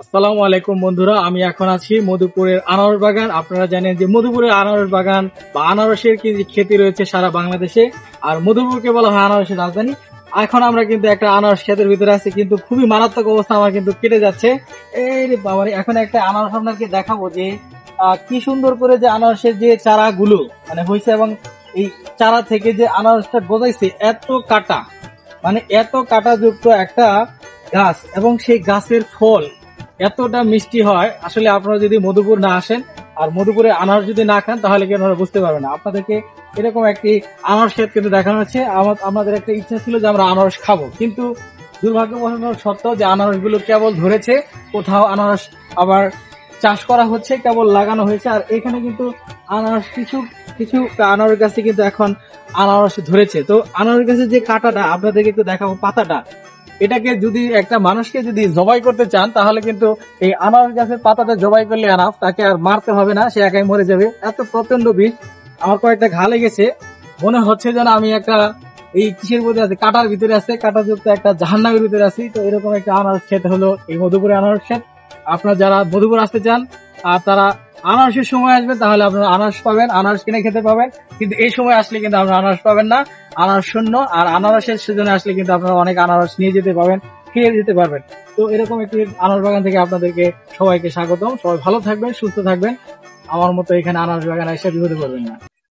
আসসালামু আলাইকুম বন্ধুরা, আমি এখন আছি মধুপুরের আনারস বাগান। আপনারা জানেন যে মধুপুরের আনারস বাগান বা আনারসের কি যে খ্যাতি রয়েছে সারা বাংলাদেশে, আর মধুপুরকে বলা হয় আনারসের রাজধানী। এখন আমরা কিন্তু একটা আনারস ক্ষেতের ভিতরে আছি, কিন্তু খুবই মারাত্মক অবস্থা আমার কিন্তু কেটে যাচ্ছে। এই রে বাবারে, এখন একটা আনারস আপনাকে দেখাবো যে কি সুন্দর করে যে আনারসের যে চারাগুলো মানে হয়েছে, এবং এই চারা থেকে যে আনারসটা গজাইছে, এত কাটা মানে এত কাটা যুক্ত একটা গাছ, এবং সেই গাছের ফল এতটা মিষ্টি হয়। আসলে আপনারা যদি মধুপুর না আসেন আর মধুপুরে আনারস যদি না খান, তাহলে কি আপনারা বুঝতে পারবেন না। আপনাদেরকে এরকম একটি আনারস ক্ষেত কিন্তু দেখানো হচ্ছে। আমাদের একটা ইচ্ছা ছিল যে আমরা আনারস খাবো, কিন্তু দুর্ভাগ্যবশত সত্ত্বেও যে আনারস গুলো কেবল ধরেছে, কোথাও আনারস আবার চাষ করা হচ্ছে, কেবল লাগানো হয়েছে। আর এখানে কিন্তু আনারস কিছু কিছু আনারস গাছে কিন্তু এখন আনারস ধরেছে। তো আনারস গাছের যে কাঁটাটা আপনাদেরকে একটু দেখাবো, পাতাটা, এটাকে যদি একটা মানুষকে যদি জবাই করতে চান, তাহলে কিন্তু এই আনারস গাছের পাতাটা জবাই করলে আনাফ, তাকে আর মারতে হবে না, সে একাই মরে যাবে। এত প্রচন্ড বিষ। আমার কয়েকটা ঘা লেগেছে, মনে হচ্ছে যেন আমি একটা এই কিসের মধ্যে আছে, কাটার ভিতরে আছে, কাটাযুক্ত একটা জাহান্নামের ভিতরে আছি। তো এরকম একটা আনারস ক্ষেত হলো এই মধুপুরে আনারস ক্ষেত। আপনারা যারা মধুপুর আসতে চান আর তারা আনারসের সময় আসবেন, তাহলে আপনারা আনারস পাবেন, আনারস কিনে খেতে পাবেন। কিন্তু এই সময় আসলে কিন্তু আপনারা আনারস পাবেন না, আনারস শূন্য। আর আনারসের সিজনে আসলে কিন্তু আপনারা অনেক আনারস নিয়ে যেতে পারবেন, খেয়ে যেতে পারবেন। তো এরকম একটি আনারস বাগান থেকে আপনাদেরকে সবাইকে স্বাগতম। সবাই ভালো থাকবেন, সুস্থ থাকবেন। আমার মতো এখানে আনারস বাগান এসে বিপদে পড়বেন না।